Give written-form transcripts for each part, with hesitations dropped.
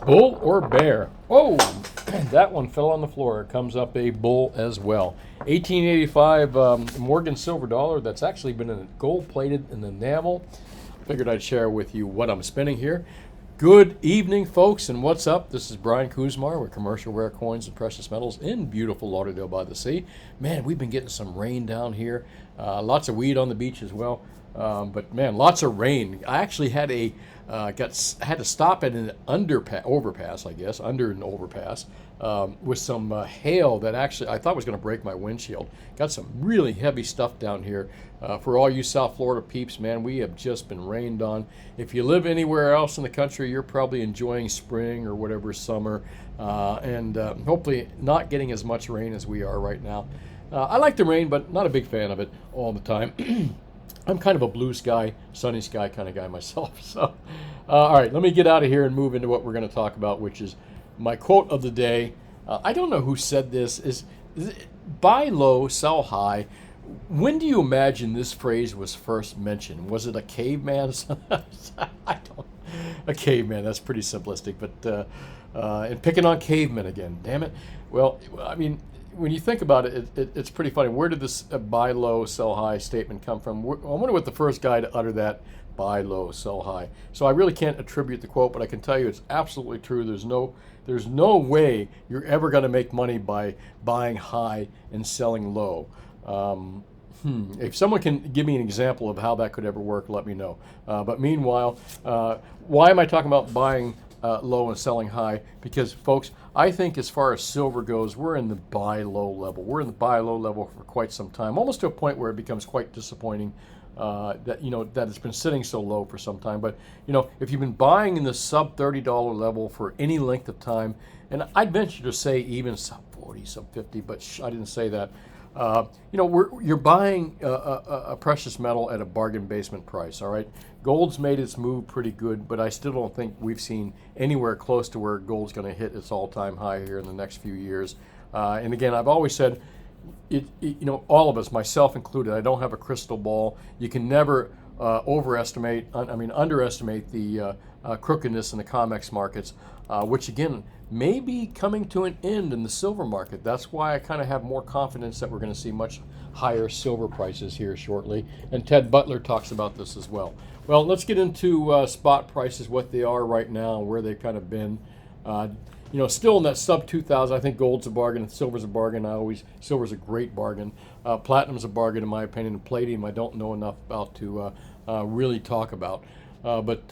Bull or bear? Oh, that one fell on the floor. It comes up a bull as well. 1885 Morgan silver dollar that's actually been in gold plated in enamel. Figured I'd share with you what I'm spending here. Good evening, folks, and what's up? This is Brian Kuzmar with Commercial Rare Coins and Precious Metals in beautiful Lauderdale by the Sea. Man, we've been getting some rain down here. Lots of weed on the beach as well. But man, lots of rain. I actually had had to stop at an overpass, I guess, under an overpass, with some hail that actually I thought was going to break my windshield. Got some really heavy stuff down here. For all you South Florida peeps, man, we have just been rained on. If you live anywhere else in the country, you're probably enjoying spring or whatever summer, and hopefully not getting as much rain as we are right now. I like the rain, but not a big fan of it all the time. I'm kind of a blue sky, sunny sky kind of guy myself. So, all right, let me get out of here and move into what we're going to talk about, which is my quote of the day. I don't know who said this. Is buy low, sell high. When do you imagine this phrase was first mentioned? Was it a caveman? I don't. A caveman. That's pretty simplistic. But and picking on cavemen again. Damn it. Well, I mean, when you think about it, it's pretty funny. Where did this buy low, sell high statement come from? I wonder what the first guy to utter that buy low, sell high. So I really can't attribute the quote, but I can tell you it's absolutely true. There's no way you're ever going to make money by buying high and selling low. If someone can give me an example of how that could ever work, let me know. But meanwhile, why am I talking about buying low and selling high? Because, folks, I think as far as silver goes, we're in the buy low level. We're in the buy low level for quite some time, almost to a point where it becomes quite disappointing that it's been sitting so low for some time. But if you've been buying in the sub $30 level for any length of time, and I'd venture to say even sub 40, sub 50, but I didn't say that. You're buying a precious metal at a bargain basement price, all right? Gold's made its move pretty good, but I still don't think we've seen anywhere close to where gold's going to hit its all-time high here in the next few years. And again, I've always said, all of us, myself included, I don't have a crystal ball. You can never underestimate the crookedness in the COMEX markets, which again may be coming to an end in the silver market. That's why I kind of have more confidence that we're going to see much higher silver prices here shortly. And Ted Butler talks about this as well. Well, let's get into spot prices, what they are right now, where they've kind of been. Still in that sub 2,000. I think gold's a bargain and silver's a bargain. Silver's a great bargain. Platinum's a bargain in my opinion. And palladium I don't know enough about to really talk about. But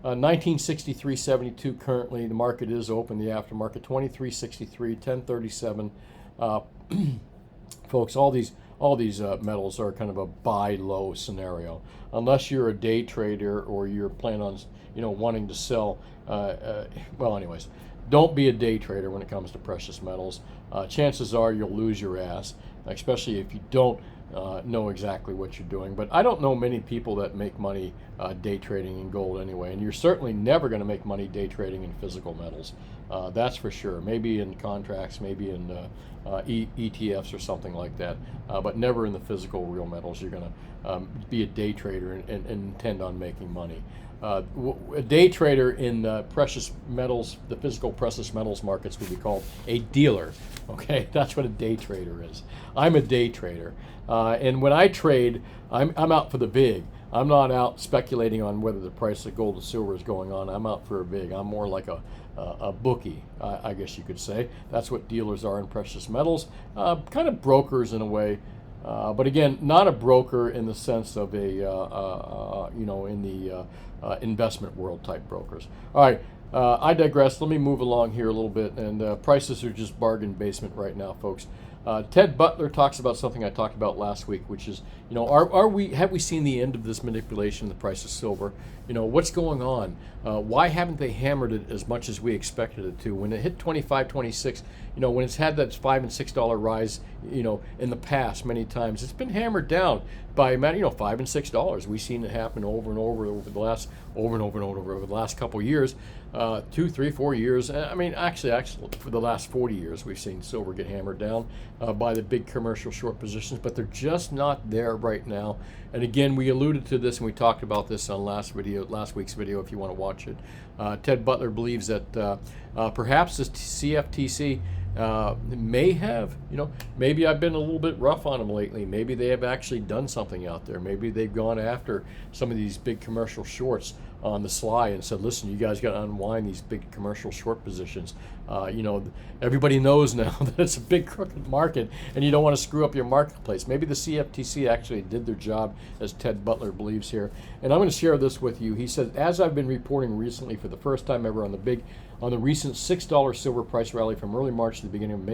1963.72 currently. The market is open. The aftermarket 23.63, 10.37. Folks, all these metals are kind of a buy low scenario, unless you're a day trader or you're planning on wanting to sell. Anyways, don't be a day trader when it comes to precious metals. Chances are you'll lose your ass, especially if you don't know exactly what you're doing. But I don't know many people that make money day trading in gold anyway, and you're certainly never going to make money day trading in physical metals. That's for sure. Maybe in contracts, maybe in ETFs or something like that, but never in the physical real metals. You're going to be a day trader and intend on making money. A day trader in precious metals, the physical precious metals markets, would be called a dealer. Okay, that's what a day trader is. I'm a day trader, and when I trade, I'm out for the big. I'm not out speculating on whether the price of gold and silver is going on. I'm out for a big. I'm more like a bookie, I guess you could say. That's what dealers are in precious metals, kind of brokers in a way. But again, not a broker in the sense of in the investment world type brokers. All right, I digress. Let me move along here a little bit. And prices are just bargain basement right now, folks. Ted Butler talks about something I talked about last week, which is, have we seen the end of this manipulation of the price of silver? What's going on? Why haven't they hammered it as much as we expected it to? When it hit 25, 26, when it's had that $5 and $6 rise, in the past many times, it's been hammered down. by about, $5 and $6. We've seen it happen over and over the last over the last couple of years, 2, 3, 4 years. I mean, actually, for the last 40 years, we've seen silver get hammered down by the big commercial short positions, but they're just not there right now. And again, we alluded to this and we talked about this on last week's video. If you want to watch it, Ted Butler believes that perhaps the CFTC may have, maybe I've been a little bit rough on them lately. Maybe they have actually done something out there. Maybe they've gone after some of these big commercial shorts on the sly and said, listen, you guys got to unwind these big commercial short positions. Everybody knows now that it's a big crooked market and you don't want to screw up your marketplace. Maybe the CFTC actually did their job, as Ted Butler believes here. And I'm going to share this with you. He said, as I've been reporting recently for the first time ever on the recent $6 silver price rally from early March to the beginning of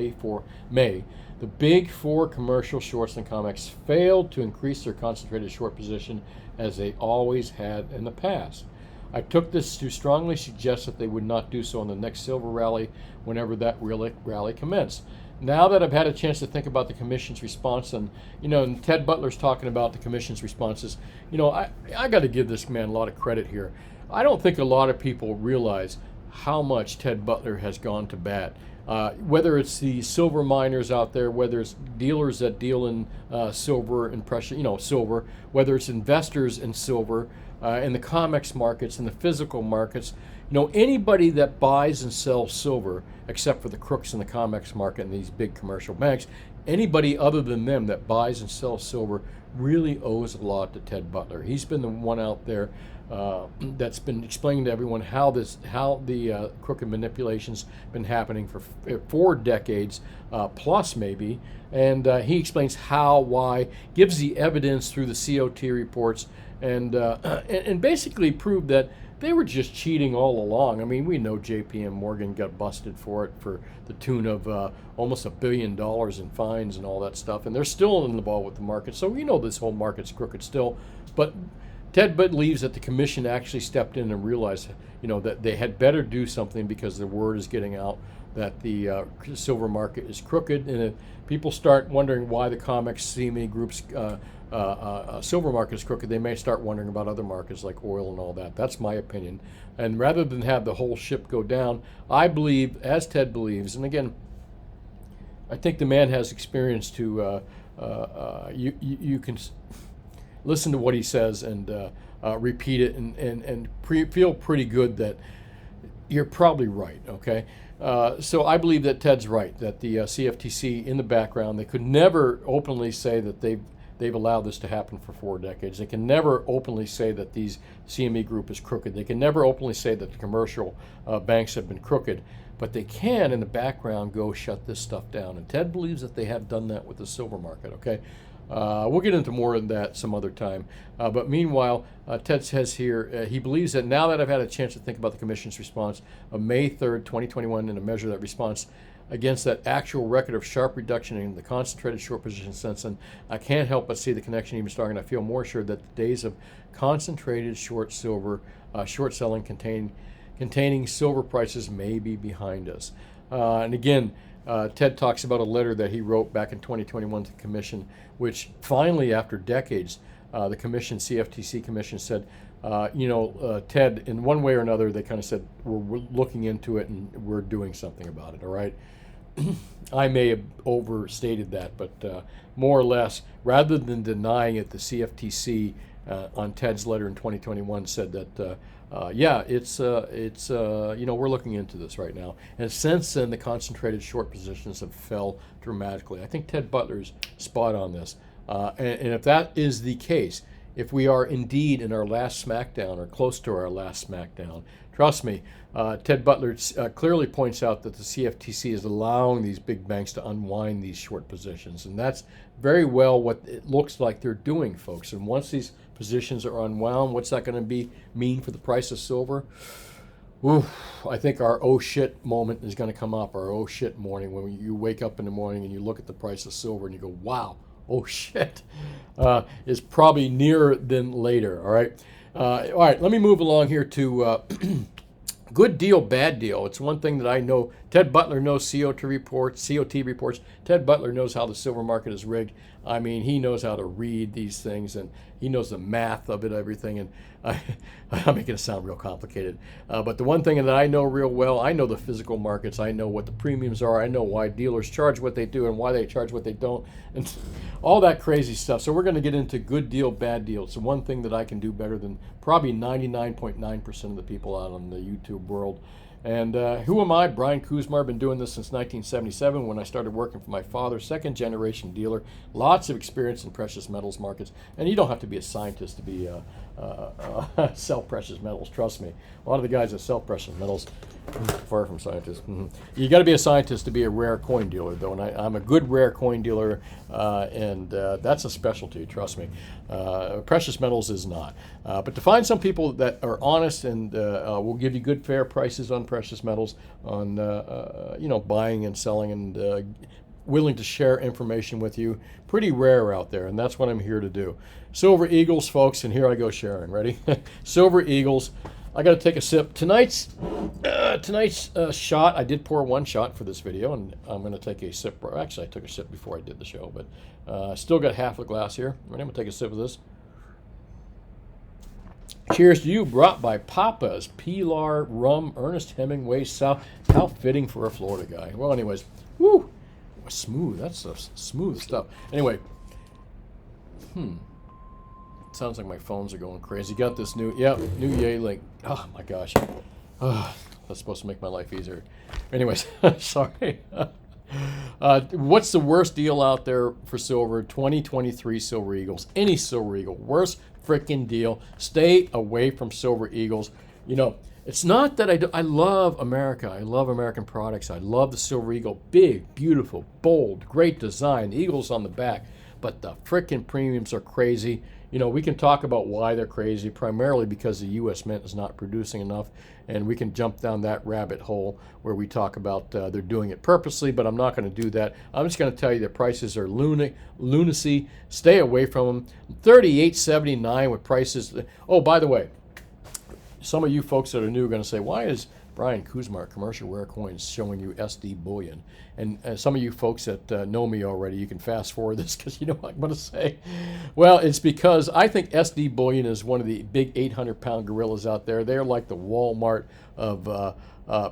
May, the big four commercial shorts and COMEX failed to increase their concentrated short position as they always had in the past. I took this to strongly suggest that they would not do so on the next silver rally whenever that rally commenced. Now that I've had a chance to think about the Commission's response, and and Ted Butler's talking about the Commission's responses, I got to give this man a lot of credit here. I don't think a lot of people realize how much Ted Butler has gone to bat. Whether it's the silver miners out there, whether it's dealers that deal in silver and precious, silver, whether it's investors in silver, in the COMEX markets, in the physical markets, anybody that buys and sells silver, except for the crooks in the COMEX market and these big commercial banks, anybody other than them that buys and sells silver really owes a lot to Ted Butler. He's been the one out there that's been explaining to everyone how the crooked manipulations been happening for 4 decades plus maybe, and he explains how, why, gives the evidence through the COT reports, and basically proved that they were just cheating all along. I mean, we know JP Morgan got busted for it for the tune of almost $1 billion in fines and all that stuff, and they're still in the ball with the market. So we know this whole market's crooked still, but Ted believes that the Commission actually stepped in and realized, that they had better do something because the word is getting out that the silver market is crooked, and if people start wondering why the COMEX CME Group's silver market is crooked, they may start wondering about other markets like oil and all that. That's my opinion. And rather than have the whole ship go down, I believe, as Ted believes, and again, I think the man has experience to, you can listen to what he says and repeat it and feel pretty good that you're probably right, okay? So I believe that Ted's right, that the CFTC in the background, they could never openly say that they've allowed this to happen for 4 decades. They can never openly say that these CME Group is crooked. They can never openly say that the commercial banks have been crooked, but they can in the background go shut this stuff down. And Ted believes that they have done that with the silver market, okay? We'll get into more of that some other time. But meanwhile, Ted says here, he believes that now that I've had a chance to think about the Commission's response of May 3rd, 2021, and to measure that response against that actual record of sharp reduction in the concentrated short position since then, I can't help but see the connection even starting. I feel more sure that the days of concentrated short silver, short selling containing silver prices may be behind us. And again, Ted talks about a letter that he wrote back in 2021 to the Commission, which finally, after decades, the Commission, CFTC Commission, said, Ted, in one way or another, they kind of said, we're looking into it and we're doing something about it, all right? I may have overstated that, but more or less, rather than denying it, the CFTC on Ted's letter in 2021 said that, we're looking into this right now. And since then, the concentrated short positions have fell dramatically. I think Ted Butler's spot on this. And if that is the case, if we are indeed in our last smackdown or close to our last smackdown, trust me, Ted Butler clearly points out that the CFTC is allowing these big banks to unwind these short positions. And that's very well what it looks like they're doing, folks. And once these positions are unwound, what's that going to mean for the price of silver? Oof, I think our oh shit moment is going to come up, our oh shit morning, when you wake up in the morning and you look at the price of silver and you go, wow, oh shit, is probably nearer than later, all right? All right, let me move along here to good deal, bad deal. It's one thing that I know Ted Butler knows COT reports. Ted Butler knows how the silver market is rigged. I mean, he knows how to read these things, and he knows the math of it, everything. And I'm making it sound real complicated. But the one thing that I know real well, I know the physical markets. I know what the premiums are. I know why dealers charge what they do and why they charge what they don't, and all that crazy stuff. So we're going to get into good deal, bad deal. It's the one thing that I can do better than probably 99.9% of the people out on the YouTube world. And who am I? Brian Kuzmar. I've been doing this since 1977 when I started working for my father, second generation dealer. Lots of experience in precious metals markets. And you don't have to be a scientist to be sell precious metals. Trust me. A lot of the guys that sell precious metals, far from scientists. You got to be a scientist to be a rare coin dealer, though. And I'm a good rare coin dealer, and that's a specialty. Trust me. Precious metals is not. But to find some people that are honest and will give you good, fair prices on precious metals, on buying and selling, and willing to share information with you, pretty rare out there, and that's what I'm here to do. Silver Eagles, folks, and here I go sharing. Ready? Silver Eagles. I got to take a sip. Tonight's shot, I did pour one shot for this video, and I'm going to take a sip. Actually, I took a sip before I did the show, but still got half a glass here. Ready? I'm going to take a sip of this. Cheers to you, brought by Papa's Pilar Rum, Ernest Hemingway South. How fitting for a Florida guy. Well, anyways, woo, smooth. That's smooth stuff. Anyway, sounds like my phones are going crazy. Got this new Yay link. Oh my gosh, that's supposed to make my life easier. Anyways, sorry. What's the worst deal out there for silver? 2023 Silver Eagles. Any Silver Eagle. Worst freaking deal. Stay away from Silver Eagles. You know, it's not that I love America. I love American products. I love the Silver Eagle. Big, beautiful, bold, great design. The eagles on the back. But the freaking premiums are crazy. You know, we can talk about why they're crazy, primarily because the U.S. Mint is not producing enough, and we can jump down that rabbit hole where we talk about they're doing it purposely, but I'm not going to do that. I'm just going to tell you the prices are lunacy. Stay away from them. $38.79 with prices. Oh, by the way, some of you folks that are new are going to say, why is Brian Kuzmar, Commercial Rare Coins, showing you SD Bullion? And some of you folks that know me already, you can fast forward this because you know what I'm going to say. Well, it's because I think SD Bullion is one of the big 800-pound gorillas out there. They're like the Walmart of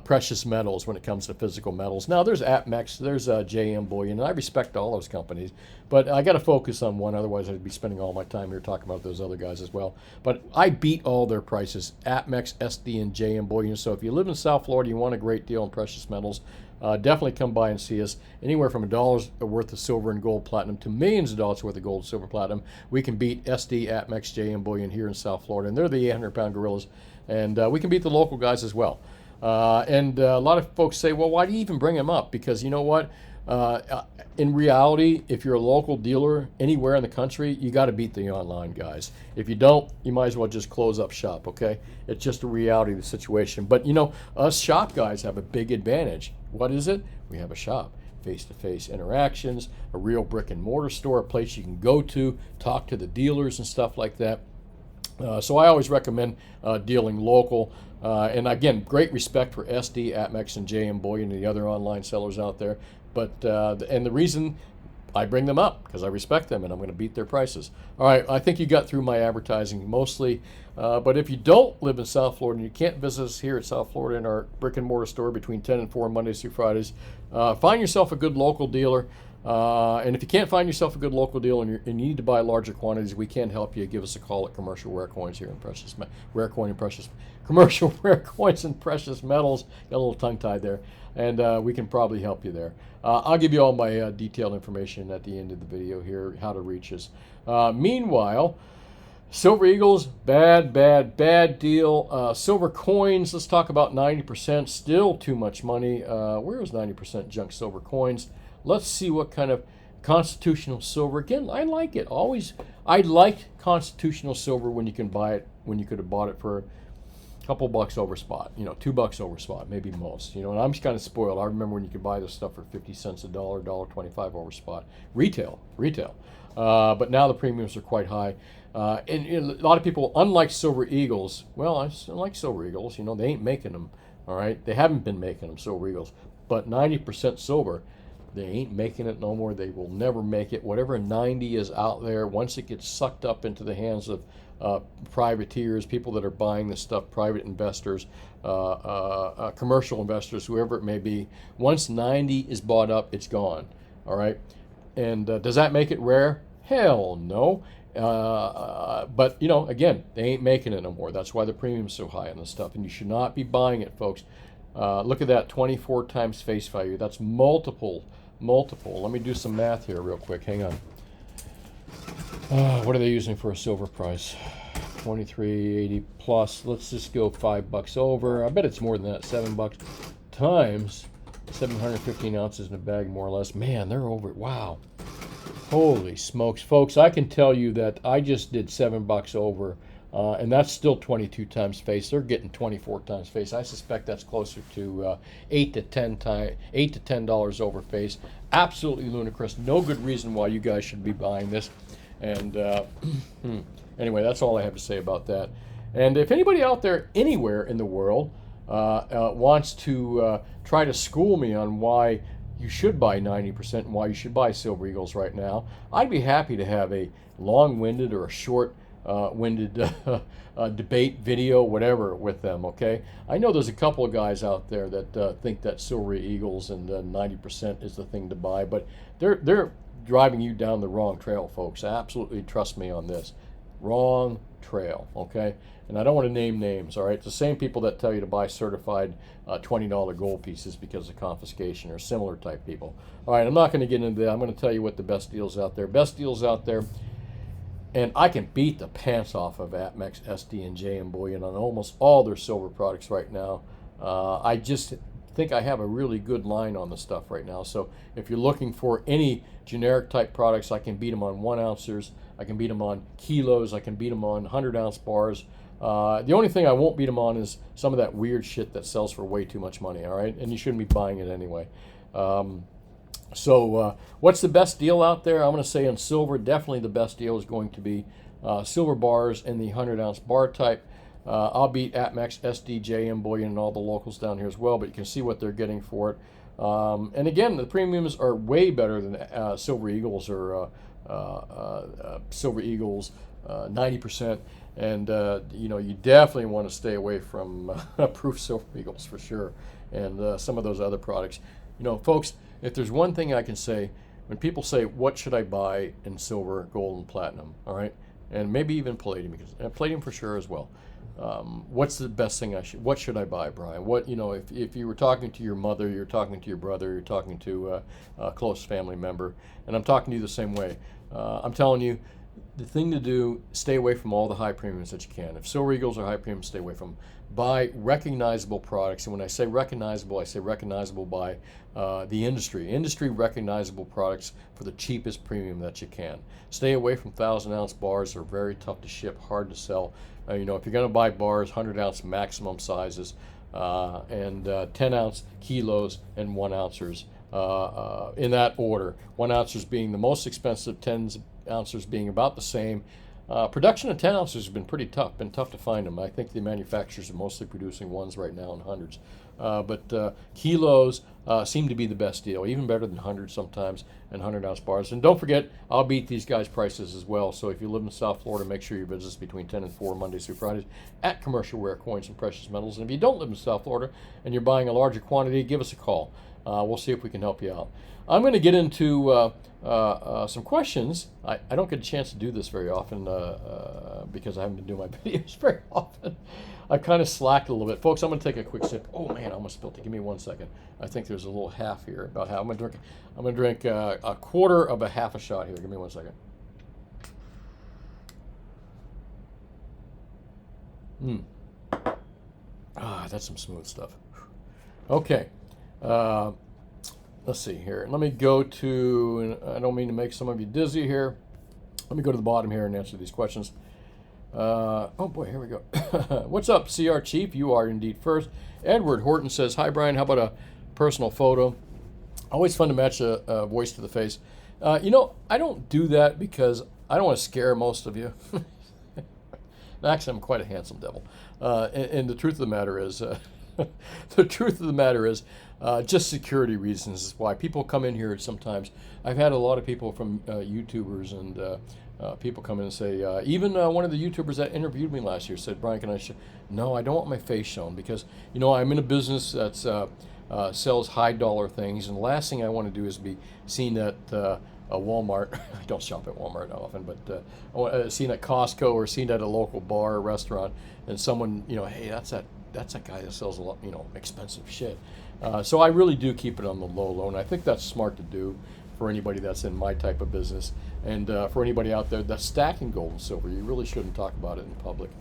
precious metals when it comes to physical metals. Now, there's APMEX, there's JM Bullion, and I respect all those companies, but I got to focus on one, otherwise I'd be spending all my time here talking about those other guys as well. But I beat all their prices, APMEX, SD, and JM Bullion. So if you live in South Florida, you want a great deal on precious metals, definitely come by and see us. Anywhere from $1 worth of silver and gold platinum to millions of dollars worth of gold, silver, platinum. We can beat SD, APMEX, JM Bullion here in South Florida, and they're the 800-pound gorillas, and we can beat the local guys as well. And a lot of folks say, well, why do you even bring them up? Because you know what? In reality, if you're a local dealer anywhere in the country, you got to beat the online guys. If you don't, you might as well just close up shop, okay? It's just a reality of the situation. But, you know, us shop guys have a big advantage. What is it? We have a shop. Face-to-face interactions, a real brick and mortar store, a place you can go to, talk to the dealers and stuff like that. So I always recommend dealing local. And again, great respect for SD, APMEX, and JM Bullion and the other online sellers out there. But and the reason I bring them up, because I respect them and I'm going to beat their prices. All right, I think you got through my advertising mostly. But if you don't live in South Florida and you can't visit us here at South Florida in our brick and mortar store between 10 and 4 Mondays through Fridays, find yourself a good local dealer. And if you can't find yourself a good local deal and you need to buy larger quantities, we can help you. Give us a call at Commercial Rare Coins here in Commercial Rare Coins and Precious Metals. Got a little tongue tied there, and we can probably help you there. I'll give you all my detailed information at the end of the video here, how to reach us. Meanwhile, Silver Eagles, bad deal. Silver coins, let's talk about 90%. Still too much money. Where is 90% junk silver coins? Let's see what kind of constitutional silver. Again, I like it. I like constitutional silver when you can buy it, when you could have bought it for a couple bucks over spot, you know, $2 over spot, maybe most, you know, and I'm just kind of spoiled. I remember when you could buy this stuff for 50 cents a dollar, $1.25 over spot, retail. But now the premiums are quite high. And a lot of people, unlike Silver Eagles, well, I like Silver Eagles, you know, they ain't making them, all right? They haven't been making them, Silver Eagles. But 90% silver, they ain't making it no more. They will never make it. Whatever 90 is out there, once it gets sucked up into the hands of privateers, people that are buying this stuff, private investors, commercial investors, whoever it may be, once 90 is bought up, it's gone. All right? And does that make it rare? Hell no. But, you know, again, they ain't making it no more. That's why the premium's so high on this stuff. And you should not be buying it, folks. Look at that, 24 times face value. That's multiple. Let me do some math here real quick. Hang on. What are they using for a silver price? 23.80 plus. Let's just go $5 over. I bet it's more than that. $7 times 715 ounces in a bag, more or less. Man, they're over. Wow. Holy smokes, folks! I can tell you that I just did $7 over. And that's still 22 times face. They're getting 24 times face. I suspect that's closer to $8 to $10 over face. Absolutely ludicrous. No good reason why you guys should be buying this. And anyway, that's all I have to say about that. And if anybody out there anywhere in the world wants to try to school me on why you should buy 90% and why you should buy Silver Eagles right now, I'd be happy to have a long-winded or a short-winded debate video, whatever, with them. Okay, I know there's a couple of guys out there that think that Silver Eagles and 90% is the thing to buy, but they're driving you down the wrong trail, folks. Absolutely, trust me on this. Wrong trail. Okay, and I don't want to name names. All right, it's the same people that tell you to buy certified $20 gold pieces because of confiscation, or similar type people. All right, I'm not going to get into that. I'm going to tell you what the best deals out there. Best deals out there. And I can beat the pants off of APMEX, SD, and JM Bullion on almost all their silver products right now. I just think I have a really good line on the stuff right now. So if you're looking for any generic type products, I can beat them on 1 ounces. I can beat them on kilos. I can beat them on 100-ounce bars. The only thing I won't beat them on is some of that weird shit that sells for way too much money, all right? And you shouldn't be buying it anyway. So what's the best deal out there? I'm going to say on silver, definitely the best deal is going to be silver bars in the 100-ounce bar type. I'll beat APMEX, SD, JM Bullion, and all the locals down here as well, but you can see what they're getting for it. And again, the premiums are way better than Silver Eagles or Silver Eagles 90%. And you know, you definitely want to stay away from proof Silver Eagles for sure, and some of those other products. You know, folks, if there's one thing I can say, when people say, what should I buy in silver, gold, and platinum, all right, and maybe even palladium, because palladium for sure as well. What's the best thing what should I buy, Brian? What, you know, if you were talking to your mother, you're talking to your brother, you're talking to a close family member, and I'm talking to you the same way. I'm telling you, the thing to do, stay away from all the high premiums that you can. If Silver Eagles are high premiums, stay away from them. Buy recognizable products. And when I say recognizable by the industry recognizable products for the cheapest premium that you can. Stay away from 1,000-ounce bars. They're very tough to ship, hard to sell. You know, if you're going to buy bars, 100-ounce maximum sizes, and 10-ounce kilos and 1 ounces in that order. 1 ounces being the most expensive, 10 ounces being about the same. Production of 10 ounces has been pretty tough. Been tough to find them. I think the manufacturers are mostly producing ones right now in hundreds. But kilos seem to be the best deal, even better than hundreds sometimes, and 100-ounce bars. And don't forget, I'll beat these guys' prices as well. So if you live in South Florida, make sure you visit us between 10 and 4 Mondays through Fridays at Commercial Rare Coins and Precious Metals. And if you don't live in South Florida and you're buying a larger quantity, give us a call. We'll see if we can help you out. I'm going to get into some questions. I don't get a chance to do this very often because I haven't been doing my videos very often. I kind of slacked a little bit. Folks, I'm going to take a quick sip. Oh, man, I almost spilled it. Give me 1 second. I think there's a little half here, about half. I'm going to drink a quarter of a half a shot here. Give me 1 second. That's some smooth stuff. Okay. Let's see here. Let me go to, and I don't mean to make some of you dizzy here. Let me go to the bottom here and answer these questions. Oh boy, here we go. What's up, CR Chief? You are indeed first. Edward Horton says, hi Brian, how about a personal photo? Always fun to match a voice to the face. You know, I don't do that because I don't want to scare most of you. Actually, I'm quite a handsome devil. And the truth of the matter is, The truth of the matter is, just security reasons is why people come in here sometimes. I've had a lot of people from YouTubers and people come in and say, even one of the YouTubers that interviewed me last year said, Brian, can I show? No, I don't want my face shown because, you know, I'm in a business that's sells high dollar things, and the last thing I want to do is be seen at a Walmart. I don't shop at Walmart often, but seen at Costco or seen at a local bar or restaurant, and someone, you know, hey, that's that guy that sells a lot, you know, expensive shit. So I really do keep it on the low, and I think that's smart to do for anybody that's in my type of business, and for anybody out there that's stacking gold and silver. You really shouldn't talk about it in public,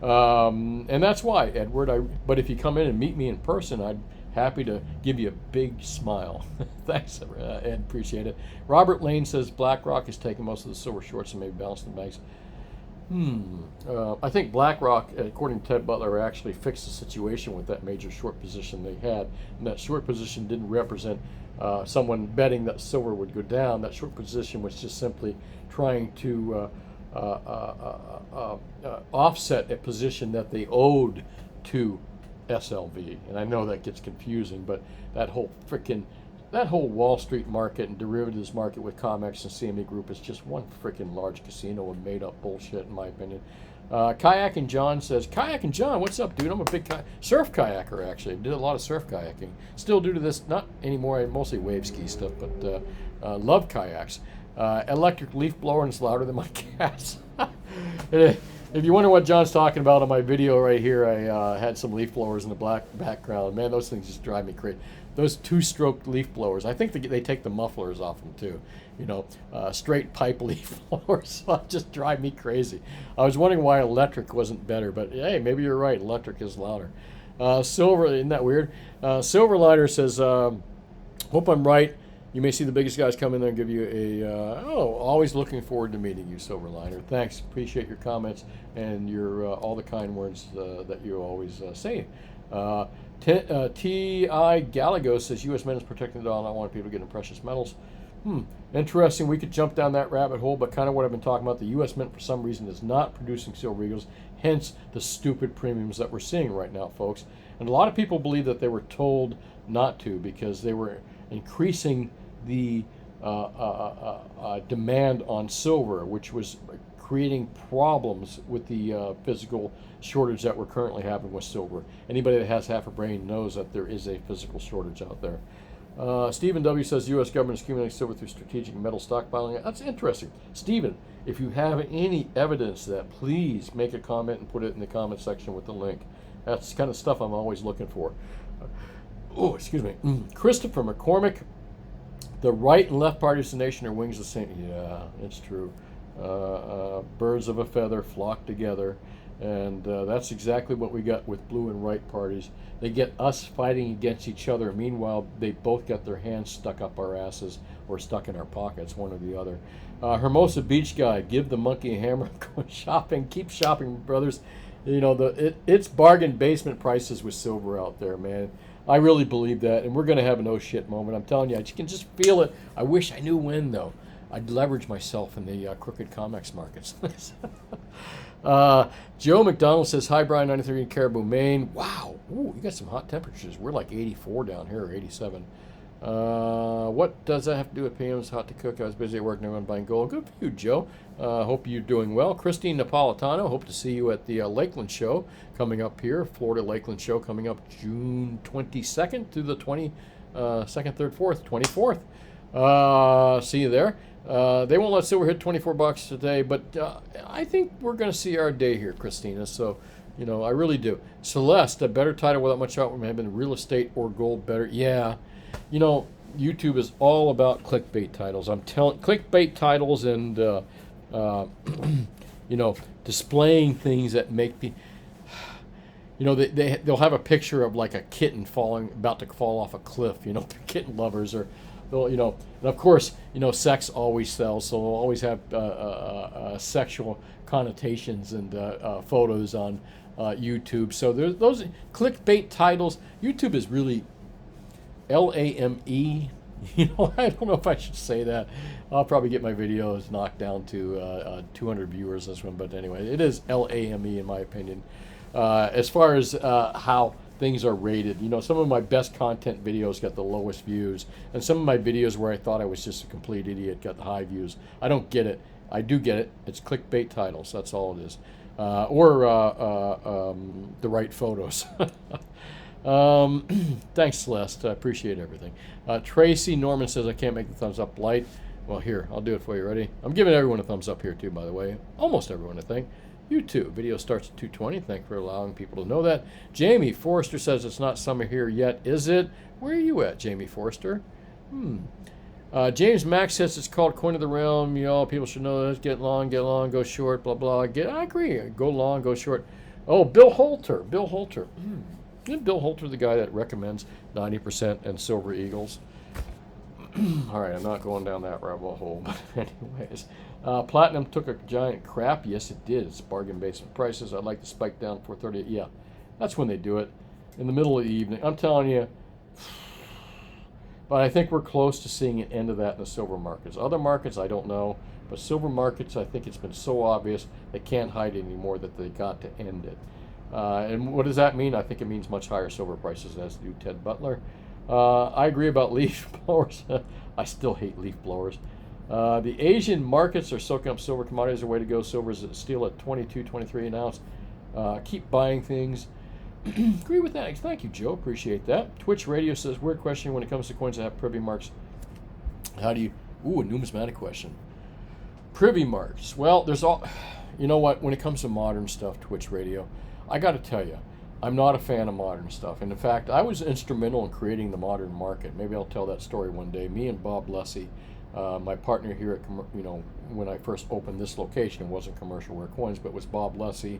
and that's why, Edward. But if you come in and meet me in person, I'd happy to give you a big smile. Thanks, Ed. Appreciate it. Robert Lane says BlackRock is taking most of the silver shorts and maybe balancing the banks. I think BlackRock, according to Ted Butler, actually fixed the situation with that major short position they had. And that short position didn't represent someone betting that silver would go down. That short position was just simply trying to offset a position that they owed to SLV. And I know that gets confusing, but that whole Wall Street market and derivatives market with COMEX and CME Group is just one freaking large casino of made up bullshit, in my opinion. Kayak and John says, Kayak and John, what's up, dude? I'm a big surf kayaker, actually. I did a lot of surf kayaking. Still do to this, not anymore, mostly wave ski stuff, but love kayaks. Electric leaf blower, and it's louder than my cats. If you wonder what John's talking about on my video right here, I had some leaf blowers in the black background. Man, those things just drive me crazy. Those two-stroke leaf blowers, I think they take the mufflers off them too. You know, straight pipe leaf blowers just drive me crazy. I was wondering why electric wasn't better, but hey, maybe you're right. Electric is louder. Silver, isn't that weird? Silverliner says, hope I'm right. You may see the biggest guys come in there and give you always looking forward to meeting you, Silverliner. Thanks. Appreciate your comments and your all the kind words that you always say. T.I. Gallagos says, U.S. Mint is protecting the dollar. I don't want people to get in precious metals. Interesting. We could jump down that rabbit hole, but kind of what I've been talking about, the U.S. Mint for some reason is not producing silver eagles, hence the stupid premiums that we're seeing right now, folks. And a lot of people believe that they were told not to because they were increasing the demand on silver, which was creating problems with the physical shortage that we're currently having with silver. Anybody that has half a brain knows that there is a physical shortage out there. Stephen W. says the U.S. government is accumulating silver through strategic metal stockpiling. That's interesting. Stephen, if you have any evidence of that, please make a comment and put it in the comment section with the link. That's the kind of stuff I'm always looking for. Oh, excuse me. Christopher McCormick, the right and left parties of the nation are wings of the same. Yeah, it's true. Birds of a feather flock together. And that's exactly what we got with blue and right parties. They get us fighting against each other. Meanwhile, they both got their hands stuck up our asses or stuck in our pockets, one or the other. Hermosa Beach guy, give the monkey a hammer. Go shopping. Keep shopping, brothers. You know, it's bargain basement prices with silver out there, man. I really believe that, and we're going to have an oh shit moment. I'm telling you, you can just feel it. I wish I knew when, though. I'd leverage myself in the crooked COMEX markets. Joe McDonald says, hi, Brian, 93 in Caribou, Maine. Wow, ooh, you got some hot temperatures. We're like 84 down here, or 87. What does that have to do with PM? It's hot to cook. I was busy at work, now I'm buying gold. Good for you, Joe. Hope you're doing well. Christine Napolitano, hope to see you at the Lakeland show coming up here. Florida Lakeland show coming up June 22nd through the 22nd, 3rd, 4th, 24th. See you there. They won't let silver hit $24 today, but I think we're going to see our day here, Christina. So, you know, I really do. Celeste, a better title without much outward have been real estate or gold better. Yeah, you know, YouTube is all about clickbait titles. I'm telling clickbait titles and you know, displaying things that make me. You know, they'll have a picture of like a kitten about to fall off a cliff. You know, kitten lovers or. You know, and of course, you know, sex always sells, so we'll always have sexual connotations and photos on YouTube. So there's those clickbait titles. YouTube is really LAME. You know, I don't know if I should say that. I'll probably get my videos knocked down to 200 viewers this one, but anyway, it is LAME in my opinion. As far as how things are rated. You know, some of my best content videos got the lowest views, and some of my videos where I thought I was just a complete idiot got the high views. I don't get it. I do get it. It's clickbait titles. That's all it is. Or the right photos. Thanks, Celeste. I appreciate everything. Tracy Norman says, I can't make the thumbs up light. Well, here, I'll do it for you. Ready? I'm giving everyone a thumbs up here, too, by the way. Almost everyone, I think. You too. Video starts at 2:20. Thanks for allowing people to know that. Jamie Forrester says it's not summer here yet, is it? Where are you at, Jamie Forrester? James Max says it's called Coin of the Realm. You know, people should know this. Get long, go short, blah, blah. I agree. Go long, go short. Oh, Bill Holter. Bill Holter. Isn't Bill Holter the guy that recommends 90% and Silver Eagles? All right, I'm not going down that rabbit hole, but anyways. Platinum took a giant crap. Yes, it did. It's bargain basement prices. I'd like to spike down 438. Yeah, that's when they do it, in the middle of the evening. I'm telling you. But I think we're close to seeing an end of that in the silver markets. Other markets, I don't know. But silver markets, I think it's been so obvious they can't hide it anymore that they got to end it. And what does that mean? I think it means much higher silver prices, as do Ted Butler. I agree about leaf blowers. I still hate leaf blowers. The Asian markets are soaking up silver commodities. The way to go. Silver is still at 22, 23 an ounce. Keep buying things. Agree with that. Thank you, Joe. Appreciate that. Twitch Radio says, weird question when it comes to coins that have privy marks. How do you... Ooh, a numismatic question. Privy marks. Well, there's all... You know what? When it comes to modern stuff, Twitch Radio, I got to tell you, I'm not a fan of modern stuff. And in fact, I was instrumental in creating the modern market. Maybe I'll tell that story one day. Me and Bob Lessie, my partner here at, when I first opened this location, it wasn't Commercial Ware Coins, but it was Bob Lessie.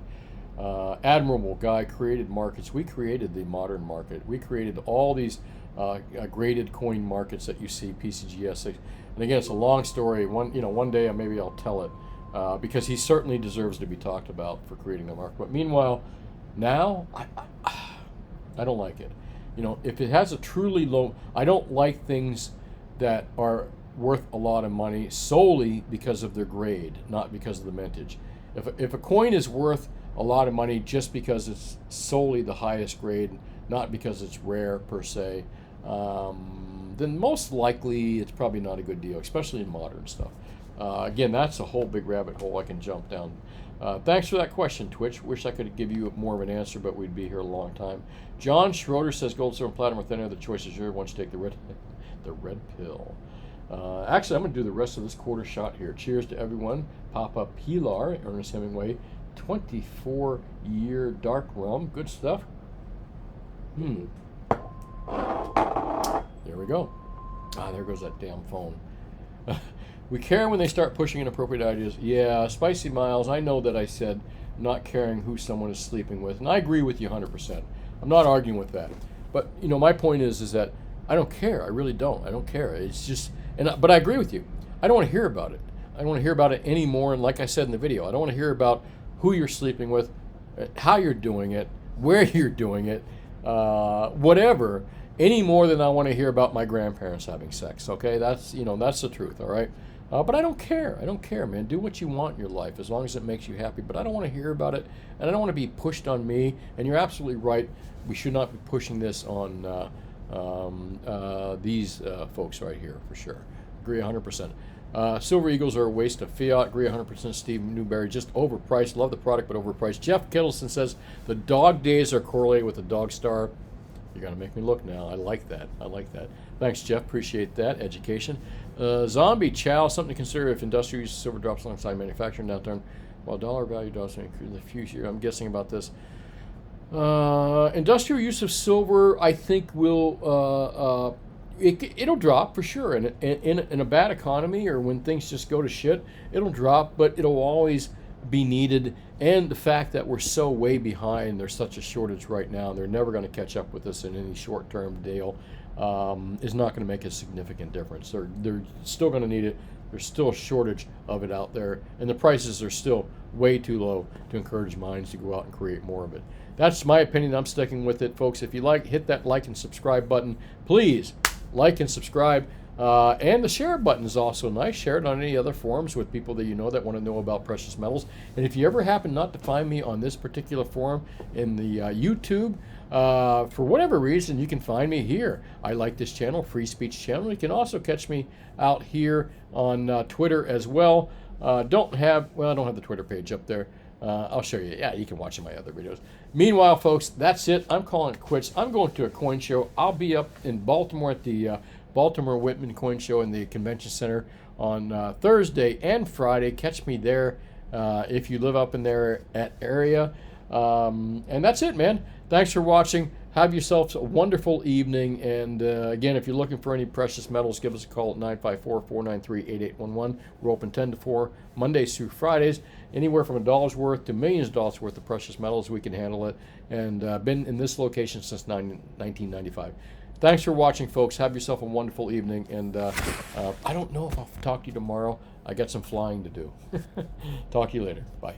Admirable guy, created markets. We created the modern market. We created all these graded coin markets that you see, PCGS. And again, it's a long story. One day maybe I'll tell it because he certainly deserves to be talked about for creating the market. But meanwhile, now I don't like it. If it has a truly low, I don't like things that are worth a lot of money solely because of their grade, not because of the mintage. If a coin is worth a lot of money just because it's solely the highest grade, not because it's rare per se, then most likely it's probably not a good deal, especially in modern stuff. Again, that's a whole big rabbit hole I can jump down. Thanks for that question, Twitch. Wish I could give you more of an answer, but we'd be here a long time. John Schroeder says gold, silver, and platinum with any other choices. Yours. Once you take the red pill. Actually, I'm going to do the rest of this quarter shot here. Cheers to everyone. Papa Pilar, Ernest Hemingway, 24-year dark rum. Good stuff. There we go. There goes that damn phone. We care when they start pushing inappropriate ideas. Yeah, Spicy Miles, I know that I said not caring who someone is sleeping with, and I agree with you 100%. I'm not arguing with that. But, my point is that I don't care. I really don't. I don't care. It's just, but I agree with you. I don't want to hear about it. I don't want to hear about it anymore, and like I said in the video, I don't want to hear about who you're sleeping with, how you're doing it, where you're doing it, whatever, any more than I want to hear about my grandparents having sex, okay? That's the truth, all right? But I don't care. I don't care, man. Do what you want in your life as long as it makes you happy. But I don't want to hear about it, and I don't want to be pushed on me. And you're absolutely right. We should not be pushing this on these folks right here, for sure. Agree 100%. Silver Eagles are a waste of fiat. Agree 100%. Steve Newberry, just overpriced. Love the product, but overpriced. Jeff Kittleson says the dog days are correlated with the dog star. You're going to make me look now. I like that. Thanks, Jeff. Appreciate that. Education. Zombie Chow, something to consider if industrial use of silver drops alongside manufacturing downturn, while dollar value does increase in the future. I'm guessing about this. Industrial use of silver, I think, will it'll drop for sure. In a bad economy or when things just go to shit, it'll drop, but it'll always be needed. And the fact that we're so way behind, there's such a shortage right now, and they're never going to catch up with us in any short-term deal, is not going to make a significant difference. They're still going to need it. There's still a shortage of it out there, and the prices are still way too low to encourage minds to go out and create more of it. That's my opinion. I'm sticking with it, folks. If you like, hit that like and subscribe button. Please like and subscribe. And the share button is also nice. Share it on any other forums with people that you know that want to know about precious metals. And if you ever happen not to find me on this particular forum in the YouTube, For whatever reason, you can find me here. I like this channel, Free Speech Channel. You can also catch me out here on Twitter as well. I don't have the Twitter page up there. I'll show you. Yeah, you can watch my other videos. Meanwhile, folks, that's it. I'm calling it quits. I'm going to a coin show. I'll be up in Baltimore at the Baltimore Whitman Coin Show in the Convention Center on Thursday and Friday. Catch me there if you live up in there at area. And that's it, man. Thanks for watching. Have yourselves a wonderful evening. And again, if you're looking for any precious metals, give us a call at 954-493-8811. We're open 10 to 4, Mondays through Fridays. Anywhere from $1 worth to millions of dollars worth of precious metals, we can handle it. And been in this location since 1995. Thanks for watching, folks. Have yourself a wonderful evening. And I don't know if I'll talk to you tomorrow. I got some flying to do. Talk to you later. Bye.